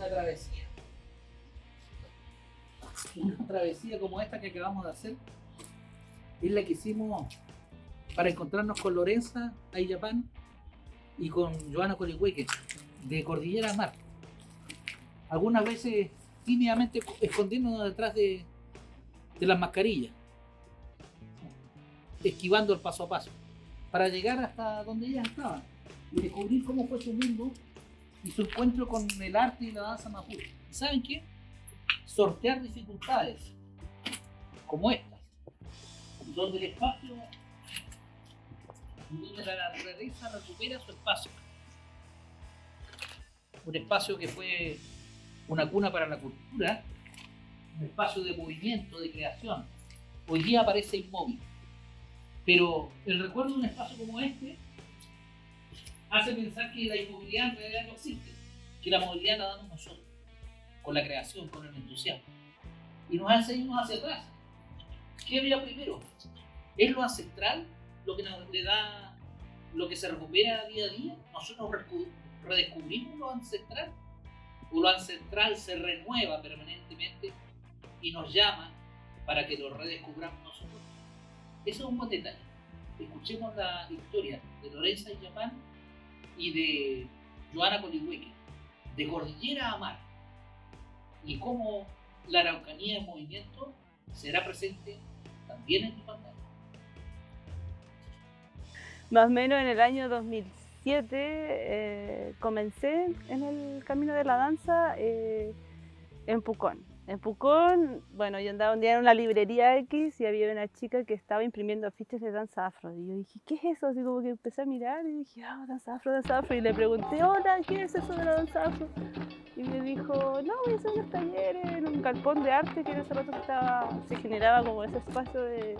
una travesía. Una travesía como esta que acabamos de hacer es la que hicimos para encontrarnos con Lorenza Ayllapán y con Joana Colihueque de Cordillera a Mar. Algunas veces tímidamente escondiéndonos detrás de las mascarillas, esquivando el paso a paso, para llegar hasta donde ellas estaban y descubrir cómo fue su mundo y su encuentro con el arte y la danza mapuche. ¿Y saben qué? Sortear dificultades como estas, donde el espacio, donde la naturaleza recupera su espacio. Un espacio que fue una cuna para la cultura, un espacio de movimiento, de creación. Hoy día parece inmóvil, pero el recuerdo de un espacio como este hace pensar que la inmovilidad en realidad no existe, que la movilidad la damos nosotros, con la creación, con el entusiasmo. Y nos hace irnos hacia atrás. ¿Qué había primero? ¿Es lo ancestral lo que nos le da, lo que se recupera día a día? ¿Nosotros redescubrimos lo ancestral? ¿O lo ancestral se renueva permanentemente y nos llama para que lo redescubramos nosotros? Eso es un buen detalle. Escuchemos la historia de Lorenza Ayllapán y de Joana Colihueque, de Cordillera a Mar, y cómo la Araucanía en movimiento será presente también en tu pantalla. Más o menos en el año 2007 comencé en el camino de la danza en Pucón. En Pucón, bueno, yo andaba un día en una librería X y había una chica que estaba imprimiendo afiches de danza afro. Y yo dije, ¿qué es eso? Así como que empecé a mirar y dije, danza afro, danza afro. Y le pregunté, hola, ¿qué es eso de la danza afro? Y me dijo, no, voy a hacer unos talleres en un galpón de arte que en ese rato se generaba como ese espacio de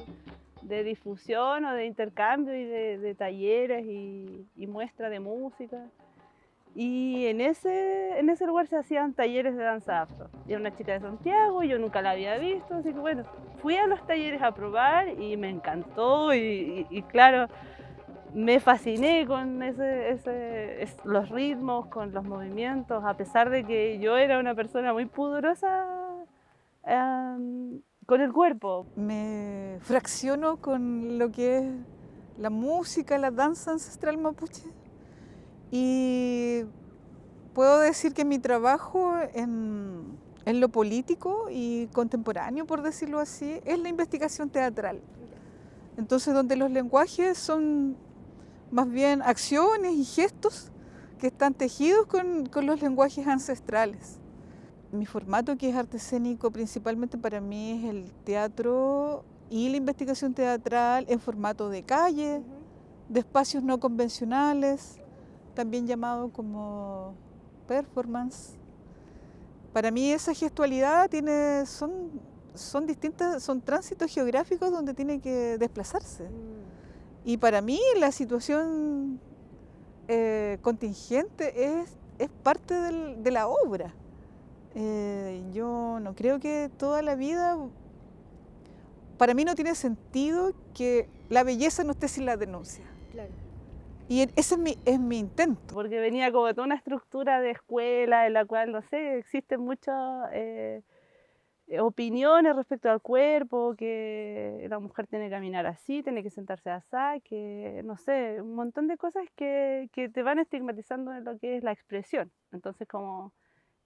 difusión o de intercambio y de talleres y muestra de música. Y en ese lugar se hacían talleres de danza afro. Era una chica de Santiago, yo nunca la había visto, así que bueno, fui a los talleres a probar y me encantó y claro, me fasciné con los ritmos, con los movimientos, a pesar de que yo era una persona muy pudorosa con el cuerpo. Me fracciono con lo que es la música, la danza ancestral mapuche. Y puedo decir que mi trabajo en lo político y contemporáneo, por decirlo así, es la investigación teatral. Entonces, donde los lenguajes son más bien acciones y gestos que están tejidos con los lenguajes ancestrales. Mi formato, que es arte escénico, principalmente para mí es el teatro y la investigación teatral en formato de calle, de espacios no convencionales, también llamado como performance. Para mí esa gestualidad son distintas, son tránsitos geográficos donde tiene que desplazarse. Y para mí la situación contingente es parte de la obra. Yo no creo que toda la vida, para mí no tiene sentido que la belleza no esté sin la denuncia. Claro. Y ese es mi intento. Porque venía como toda una estructura de escuela en la cual, no sé, existen muchas opiniones respecto al cuerpo, que la mujer tiene que caminar así, tiene que sentarse así, que no sé, un montón de cosas que te van estigmatizando en lo que es la expresión. Entonces, como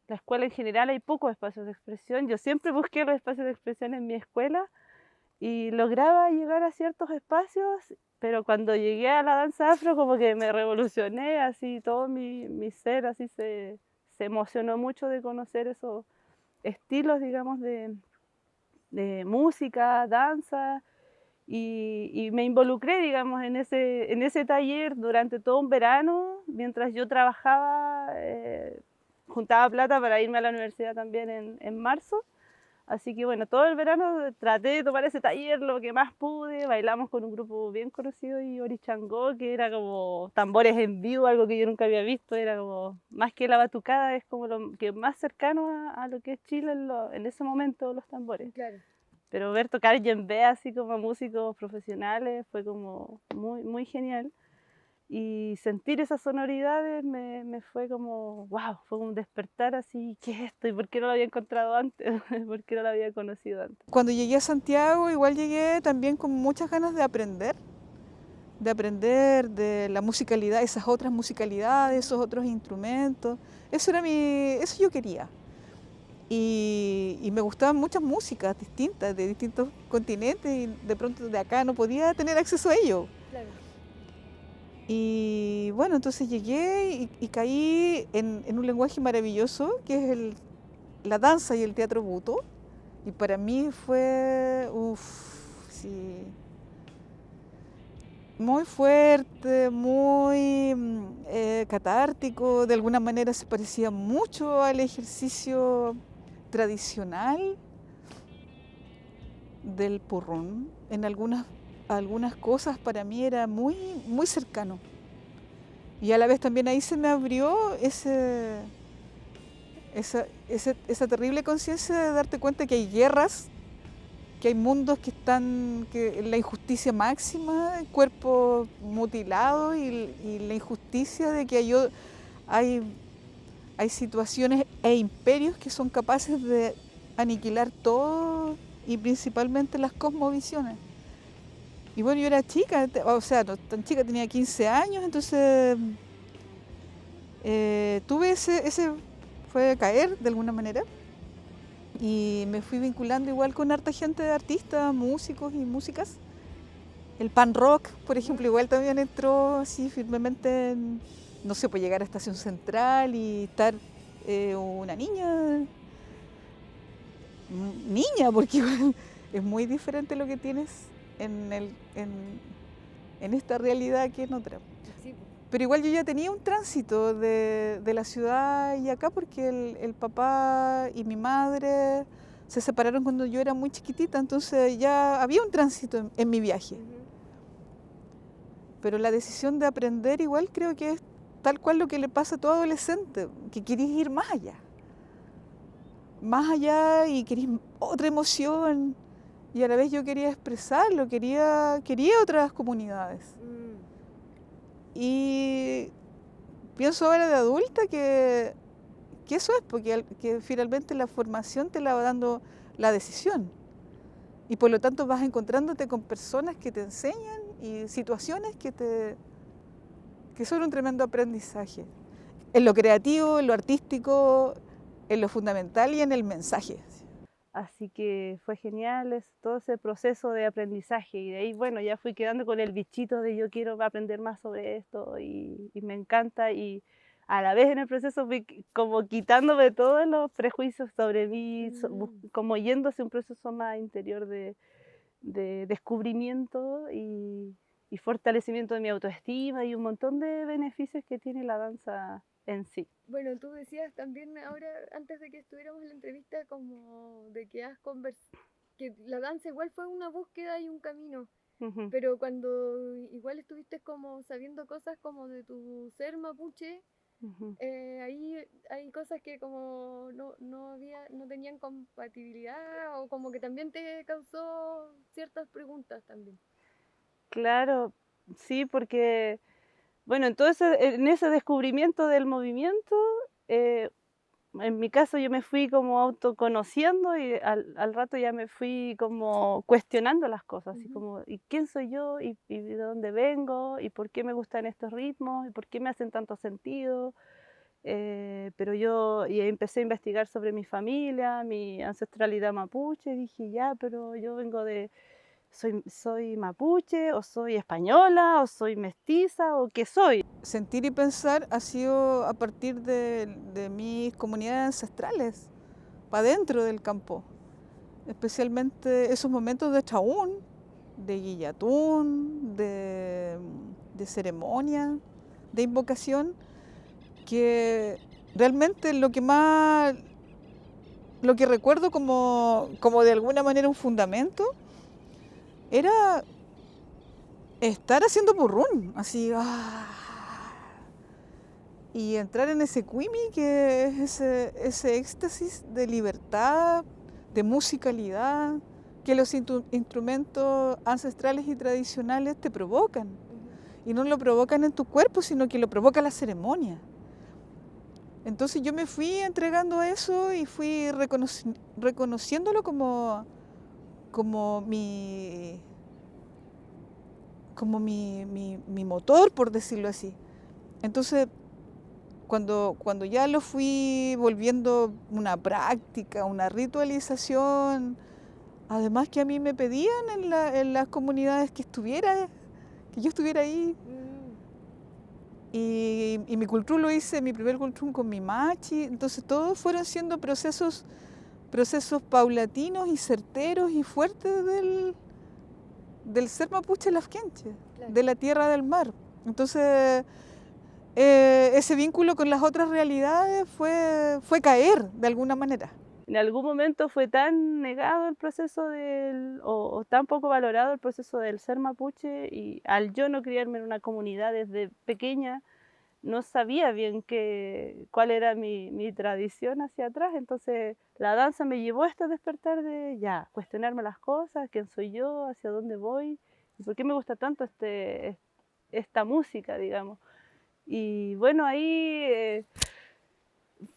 la escuela en general hay pocos espacios de expresión, yo siempre busqué los espacios de expresión en mi escuela y lograba llegar a ciertos espacios, pero cuando llegué a la danza afro como que me revolucioné, así todo mi ser así se emocionó mucho de conocer esos estilos, digamos, de música, danza, y me involucré, digamos, en ese taller durante todo un verano, mientras yo trabajaba, juntaba plata para irme a la universidad también en marzo. Así que bueno, todo el verano traté de tomar ese taller lo que más pude, bailamos con un grupo bien conocido y Orichangó, que era como tambores en vivo, algo que yo nunca había visto, era como, más que la batucada, es como lo que más cercano a lo que es Chile en ese momento, los tambores. Claro. Pero ver tocar djembe así como músicos profesionales fue como muy, muy genial. y sentir esas sonoridades me fue como, wow, fue un despertar así, ¿qué es esto? ¿Y por qué no lo había encontrado antes? ¿Por qué no lo había conocido antes? Cuando llegué a Santiago, igual llegué también con muchas ganas de aprender de la musicalidad, esas otras musicalidades, esos otros instrumentos. Eso yo quería. Y me gustaban muchas músicas distintas, de distintos continentes, y de pronto de acá no podía tener acceso a ello. Claro. Y bueno, entonces llegué y caí en un lenguaje maravilloso, que es la danza y el teatro buto. Y para mí fue, sí, muy fuerte, muy catártico. De alguna manera se parecía mucho al ejercicio tradicional del purrún. En algunas cosas para mí era muy, muy cercano. Y a la vez también ahí se me abrió esa terrible conciencia de darte cuenta que hay guerras, que hay mundos que están en la injusticia máxima, cuerpos mutilados y la injusticia de que hay situaciones e imperios que son capaces de aniquilar todo y principalmente las cosmovisiones. Y bueno, yo era chica, o sea, no tan chica, tenía 15 años, entonces tuve fue caer de alguna manera. Y me fui vinculando igual con harta gente de artistas, músicos y músicas. El pan rock, por ejemplo, igual también entró así firmemente, no sé, pues llegar a Estación Central y estar una niña, porque igual es muy diferente lo que tienes en esta realidad que en otra. Sí. Pero igual yo ya tenía un tránsito de la ciudad y acá, porque el papá y mi madre se separaron cuando yo era muy chiquitita, entonces ya había un tránsito en mi viaje. Pero la decisión de aprender igual creo que es tal cual lo que le pasa a todo adolescente, que querés ir más allá. Más allá y querés otra emoción. Y a la vez yo quería expresarlo, quería otras comunidades. Y pienso ahora de adulta que eso es, porque que finalmente la formación te la va dando la decisión. Y por lo tanto vas encontrándote con personas que te enseñan y situaciones que son un tremendo aprendizaje. En lo creativo, en lo artístico, en lo fundamental y en el mensaje. Así que fue genial todo ese proceso de aprendizaje, y de ahí, bueno, ya fui quedando con el bichito de yo quiero aprender más sobre esto y me encanta, y a la vez en el proceso fui como quitándome todos los prejuicios sobre mí, como yéndose un proceso más interior de descubrimiento y fortalecimiento de mi autoestima y un montón de beneficios que tiene la danza en sí. Bueno, tú decías también ahora, antes de que estuviéramos en la entrevista, como de que que la danza igual fue una búsqueda y un camino, pero cuando igual estuviste como sabiendo cosas como de tu ser mapuche, ahí hay cosas que como no tenían compatibilidad, o como que también te causó ciertas preguntas también. Claro, sí, porque bueno, entonces en ese descubrimiento del movimiento, en mi caso yo me fui como autoconociendo y al rato ya me fui como cuestionando las cosas, así como, ¿y quién soy yo? ¿Y de dónde vengo? ¿Y por qué me gustan estos ritmos? ¿Y por qué me hacen tanto sentido? Pero y empecé a investigar sobre mi familia, mi ancestralidad mapuche, dije, ya, pero yo vengo soy mapuche, o soy española, o soy mestiza, o qué soy. Sentir y pensar ha sido a partir de mis comunidades ancestrales, para dentro del campo. Especialmente esos momentos de chaún, de guillatún, de ceremonia, de invocación, que realmente lo que recuerdo como de alguna manera un fundamento, era estar haciendo purrún, así, y entrar en ese cuimi, que es ese éxtasis de libertad, de musicalidad, que los instrumentos ancestrales y tradicionales te provocan. y no lo provocan en tu cuerpo, sino que lo provoca la ceremonia. Entonces yo me fui entregando a eso y fui reconociéndolo como mi motor, por decirlo así. Entonces, cuando ya lo fui volviendo una práctica, una ritualización, además que a mí me pedían en las comunidades que yo estuviera ahí. Y mi cultrún lo hice, mi primer cultrún con mi machi. Entonces todos fueron siendo procesos paulatinos y certeros y fuertes del ser mapuche lafkenche, claro, de la tierra del mar. Entonces ese vínculo con las otras realidades fue caer de alguna manera. En algún momento fue tan negado el proceso o tan poco valorado el proceso del ser mapuche, y al yo no criarme en una comunidad desde pequeña, no sabía bien cuál era mi tradición hacia atrás. Entonces la danza me llevó a este despertar de cuestionarme las cosas, quién soy yo, hacia dónde voy, y por qué me gusta tanto esta música, digamos. Y bueno, ahí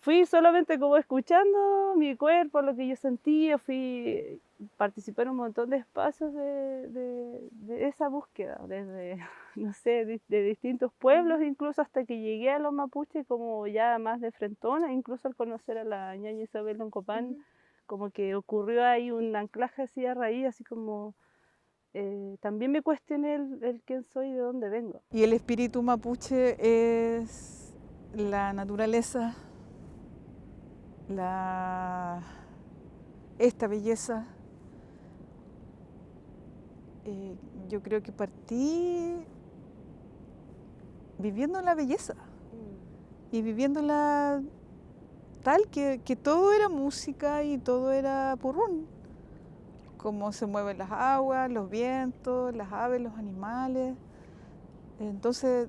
fui solamente como escuchando mi cuerpo, lo que yo sentía, participé en un montón de espacios de esa búsqueda, desde, no sé, de distintos pueblos, incluso hasta que llegué a los mapuches como ya más de frentona, incluso al conocer a la ñaña Isabel Loncopán, como que ocurrió ahí un anclaje así a raíz, así como también me cuestioné el quién soy y de dónde vengo. Y el espíritu mapuche es la naturaleza, esta belleza. Yo creo que partí viviendo la belleza y viviéndola tal que todo era música y todo era purrún. Cómo se mueven las aguas, los vientos, las aves, los animales. Entonces,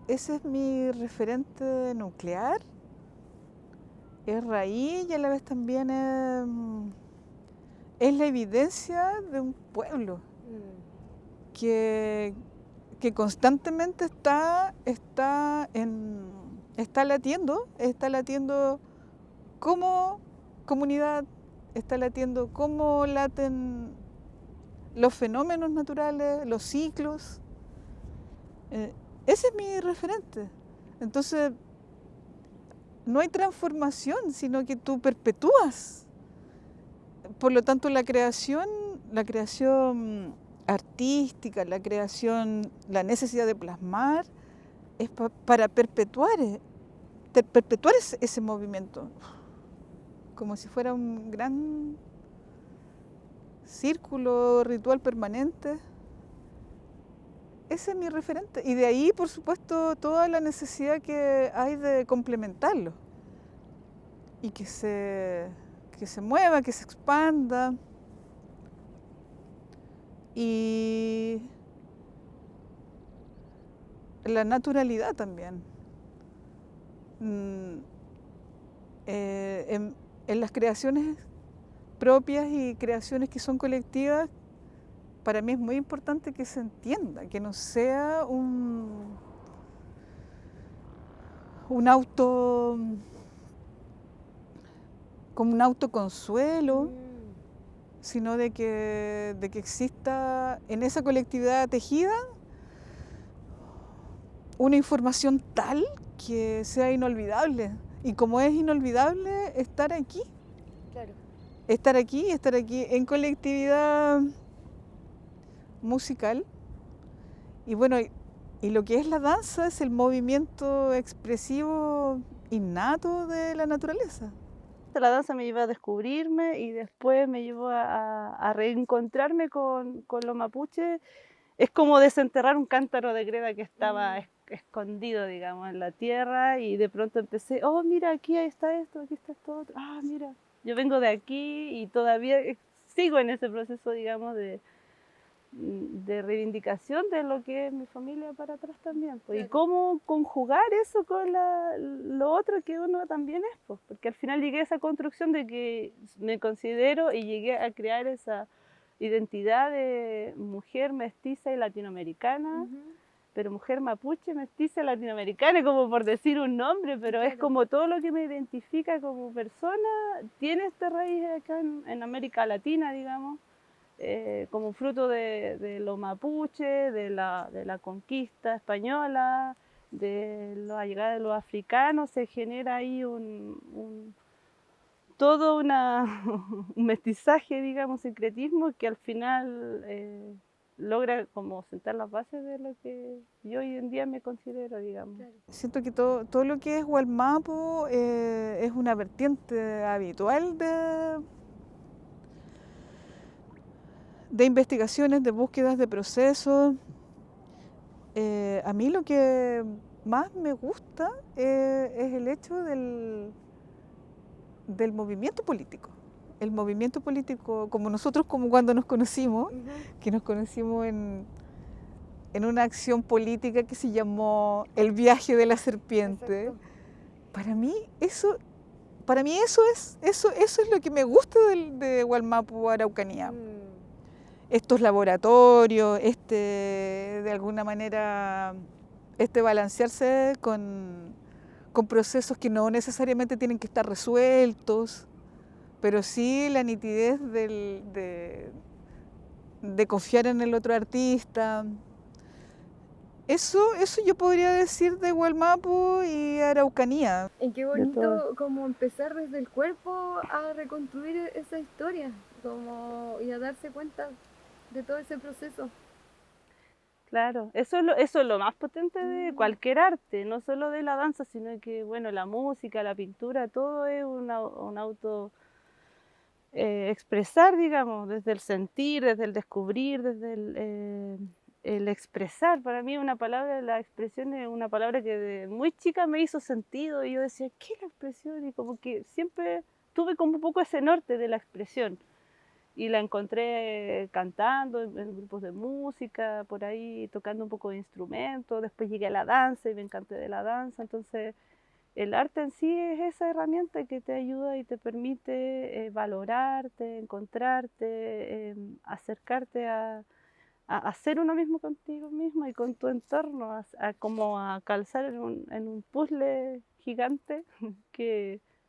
ese es mi referente nuclear. Es raíz y a la vez también es la evidencia de un pueblo que constantemente está latiendo como comunidad, está latiendo cómo laten los fenómenos naturales, los ciclos. Ese es mi referente. Entonces, no hay transformación, sino que tú perpetúas. Por lo tanto, la creación artística, la necesidad de plasmar, es para perpetuar ese movimiento, como si fuera un gran círculo ritual permanente. Ese es mi referente. Y de ahí, por supuesto, toda la necesidad que hay de complementarlo y que se mueva, que se expanda. Y la naturalidad también. En las creaciones propias y creaciones que son colectivas, para mí es muy importante que se entienda, que no sea un autoconsuelo, sino de que exista en esa colectividad tejida una información tal que sea inolvidable. Y como es inolvidable estar aquí, claro, estar aquí en colectividad musical. Y bueno, y lo que es la danza es el movimiento expresivo innato de la naturaleza. La danza me llevó a descubrirme y después me llevó a reencontrarme con los mapuches. Es como desenterrar un cántaro de greda que estaba escondido, digamos, en la tierra, y de pronto empecé, oh, mira, aquí está esto otro, mira, yo vengo de aquí y todavía sigo en ese proceso, digamos, de reivindicación de lo que es mi familia para atrás también. Pues. Claro. Y cómo conjugar eso con lo otro que uno también es, pues, porque al final llegué a esa construcción de que me considero y llegué a crear esa identidad de mujer mestiza y latinoamericana, pero mujer mapuche, mestiza, latinoamericana, como por decir un nombre, pero es como todo lo que me identifica como persona, tiene esta raíz acá en América Latina, digamos, como fruto de lo mapuche, de la conquista española, de la llegada de los africanos, se genera ahí todo un mestizaje, digamos, sincretismo que al final logra como sentar las bases de lo que yo hoy en día me considero, digamos. Siento que todo lo que es Wallmapu es una vertiente habitual de investigaciones, de búsquedas de procesos. A mí lo que más me gusta es el hecho del movimiento político. El movimiento político, como nosotros, como cuando nos conocimos, que nos conocimos en una acción política que se llamó El viaje de la serpiente. Exacto. Para mí eso es lo que me gusta de Wallmapu Araucanía. Estos laboratorios, de alguna manera, balancearse con procesos que no necesariamente tienen que estar resueltos, pero sí la nitidez de confiar en el otro artista. Eso yo podría decir de Wallmapu y Araucanía. Y qué bonito como empezar desde el cuerpo a reconstruir esa historia y a darse cuenta de todo ese proceso. Claro, eso es lo más potente de cualquier arte, no solo de la danza, sino que, bueno, la música, la pintura, todo es un auto expresar, digamos, desde el sentir, desde el descubrir, desde el expresar. Para mí la expresión es una palabra que de muy chica me hizo sentido y yo decía, ¿qué es la expresión? Y como que siempre tuve como un poco ese norte de la expresión. Y la encontré cantando en grupos de música, por ahí tocando un poco de instrumentos. Después llegué a la danza y me encanté de la danza. Entonces, el arte en sí es esa herramienta que te ayuda y te permite valorarte, encontrarte, acercarte a ser uno mismo contigo mismo y con tu entorno, como a calzar en un puzzle gigante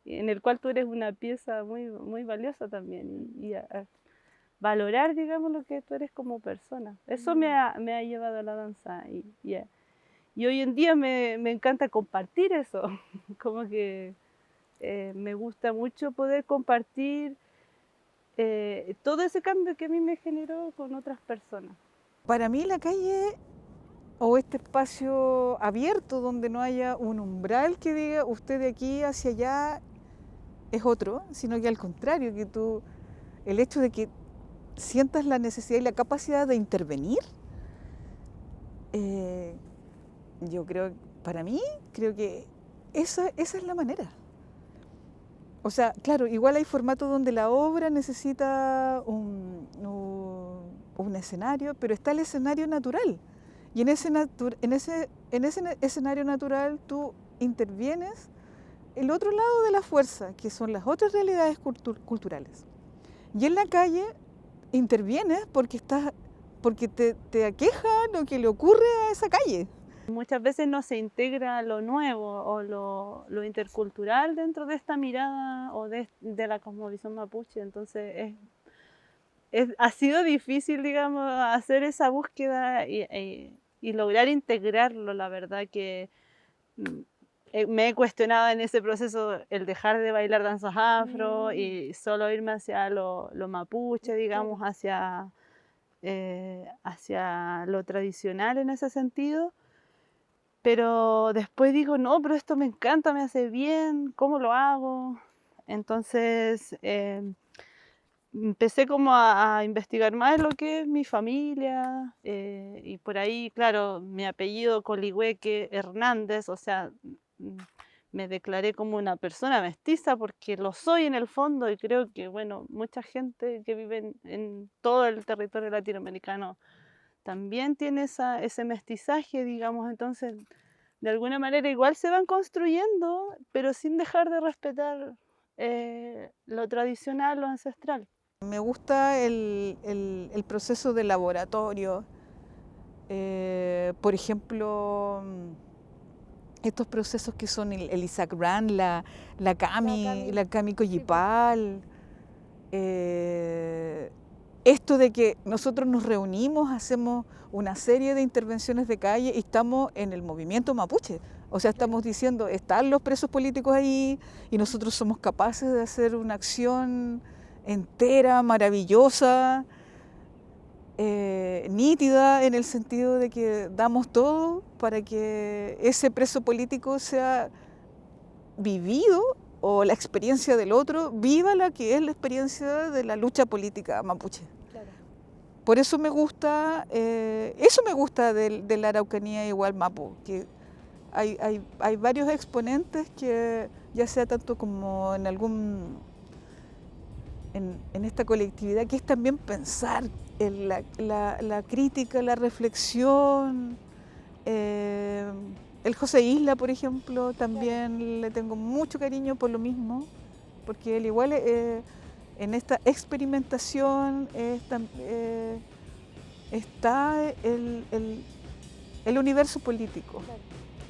en el cual tú eres una pieza muy, muy valiosa también y a valorar, digamos, lo que tú eres como persona. Eso me ha llevado a la danza y hoy en día me encanta compartir eso, como que me gusta mucho poder compartir todo ese cambio que a mí me generó con otras personas. Para mí la calle o este espacio abierto donde no haya un umbral que diga usted de aquí hacia allá es otro, sino que al contrario, que el hecho de que sientas la necesidad y la capacidad de intervenir, yo creo, para mí, creo que esa es la manera. O sea, claro, igual hay formatos donde la obra necesita un escenario, pero está el escenario natural. Y en ese escenario natural tú intervienes el otro lado de la fuerza, que son las otras realidades culturales. Y en la calle intervienes porque te aqueja lo que le ocurre a esa calle. Muchas veces no se integra lo nuevo o lo intercultural dentro de esta mirada o de la cosmovisión mapuche, entonces ha sido difícil, digamos, hacer esa búsqueda y lograr integrarlo. La verdad que me he cuestionado en ese proceso el dejar de bailar danzas afro y solo irme hacia lo mapuche, digamos, hacia lo tradicional en ese sentido. Pero después digo, no, pero esto me encanta, me hace bien, ¿cómo lo hago? Entonces empecé como a investigar más lo que es mi familia y por ahí, claro, mi apellido Coligüeque Hernández, o sea, me declaré como una persona mestiza porque lo soy en el fondo y creo que, bueno, mucha gente que vive en todo el territorio latinoamericano también tiene ese mestizaje, digamos, entonces de alguna manera igual se van construyendo, pero sin dejar de respetar lo tradicional, lo ancestral. Me gusta el proceso de laboratorio, Por ejemplo, estos procesos que son el Isaac Rand, la Cami Collipal, esto de que nosotros nos reunimos, hacemos una serie de intervenciones de calle y estamos en el movimiento mapuche. O sea, estamos diciendo, están los presos políticos ahí y nosotros somos capaces de hacer una acción entera, maravillosa, nítida, en el sentido de que damos todo para que ese preso político sea vivido, o la experiencia del otro viva la que es la experiencia de la lucha política mapuche. Claro. Por eso me gusta, de la Araucanía igual Mapu, que hay varios exponentes que, ya sea tanto como en esta colectividad, que es también pensar en la crítica, la reflexión. El José Isla, por ejemplo, también le tengo mucho cariño por lo mismo, porque él igual en esta experimentación está el universo político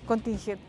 contingente.